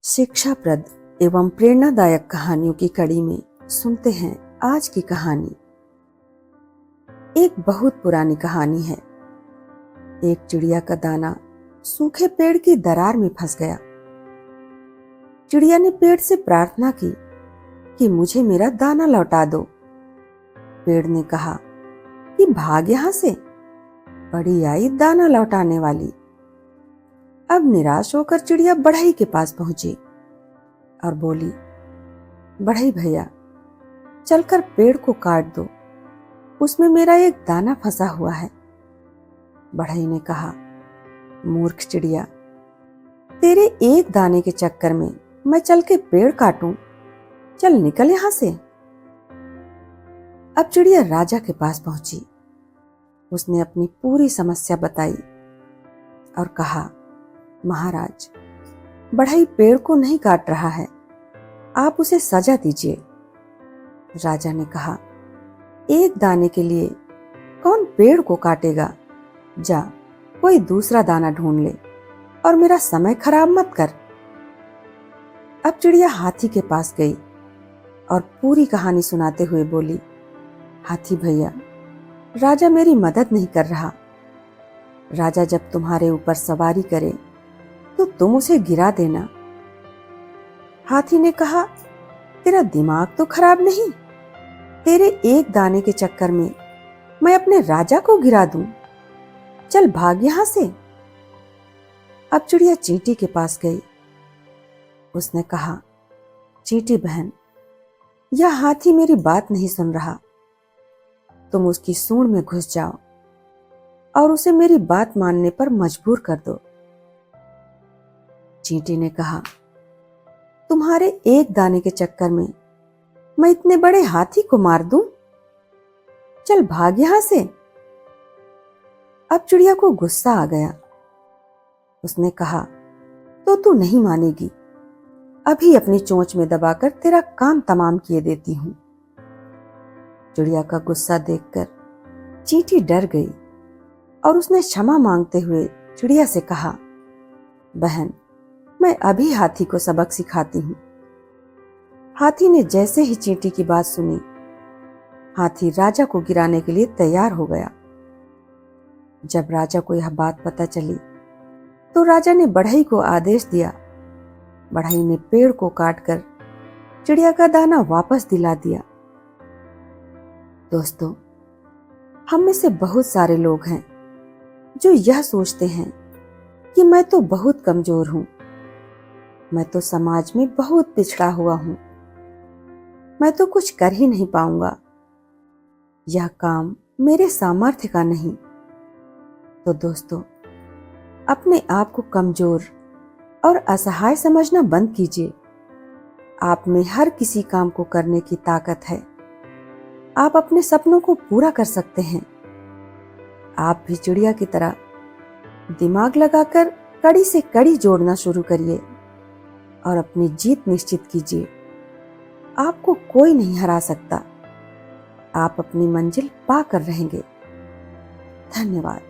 शिक्षाप्रद एवं प्रेरणादायक कहानियों की कड़ी में सुनते हैं आज की कहानी। एक बहुत पुरानी कहानी है। एक चिड़िया का दाना सूखे पेड़ की दरार में फंस गया। चिड़िया ने पेड़ से प्रार्थना की कि मुझे मेरा दाना लौटा दो। पेड़ ने कहा कि भाग यहां से, बड़ी आई दाना लौटाने वाली। अब निराश होकर चिड़िया बढ़ई के पास पहुंची और बोली, बढ़ई भैया, चलकर पेड़ को काट दो, उसमें मेरा एक दाना फंसा हुआ है। बढ़ई ने कहा, मूर्ख चिड़िया, तेरे एक दाने के चक्कर में मैं चल के पेड़ काटूं? चल निकल यहां से। अब चिड़िया राजा के पास पहुंची। उसने अपनी पूरी समस्या बताई और कहा, महाराज, बढ़ई पेड़ को नहीं काट रहा है, आप उसे सजा दीजिए। राजा ने कहा, एक दाने के लिए कौन पेड़ को काटेगा? जा, कोई दूसरा दाना ढूंढ ले और मेरा समय खराब मत कर। अब चिड़िया हाथी के पास गई और पूरी कहानी सुनाते हुए बोली, हाथी भैया, राजा मेरी मदद नहीं कर रहा। राजा जब तुम्हारे ऊपर सवारी करे तो तुम उसे गिरा देना। हाथी ने कहा, तेरा दिमाग तो खराब नहीं? तेरे एक दाने के चक्कर में मैं अपने राजा को गिरा दूं? चल भाग यहां से। अब चिड़िया चींटी के पास गई। उसने कहा, चींटी बहन, यह हाथी मेरी बात नहीं सुन रहा। तुम उसकी सूंड में घुस जाओ और उसे मेरी बात मानने पर मजबूर कर दो। चींटी ने कहा, तुम्हारे एक दाने के चक्कर में मैं इतने बड़े हाथी को मार दूं? चल भाग यहां से। अब चिड़िया को गुस्सा आ गया। उसने कहा, तो तू नहीं मानेगी, अभी अपनी चोंच में दबाकर तेरा काम तमाम किए देती हूं। चिड़िया का गुस्सा देखकर चींटी डर गई और उसने क्षमा मांगते हुए चिड़िया से कहा, बहन, मैं अभी हाथी को सबक सिखाती हूं। हाथी ने जैसे ही चींटी की बात सुनी, हाथी राजा को गिराने के लिए तैयार हो गया। जब राजा को यह बात पता चली तो राजा ने बढ़ई को आदेश दिया। बढ़ई ने पेड़ को काटकर चिड़िया का दाना वापस दिला दिया। दोस्तों, हम में से बहुत सारे लोग हैं जो यह सोचते हैं कि मैं तो बहुत कमजोर हूं, मैं तो समाज में बहुत पिछड़ा हुआ हूं, मैं तो कुछ कर ही नहीं पाऊंगा, यह काम मेरे सामर्थ्य का नहीं। तो दोस्तों, अपने आप को कमजोर और असहाय समझना बंद कीजिए। आप में हर किसी काम को करने की ताकत है। आप अपने सपनों को पूरा कर सकते हैं। आप भी चिड़िया की तरह दिमाग लगाकर कड़ी से कड़ी जोड़ना शुरू करिए और अपनी जीत निश्चित कीजिए। आपको कोई नहीं हरा सकता। आप अपनी मंजिल पाकर रहेंगे। धन्यवाद।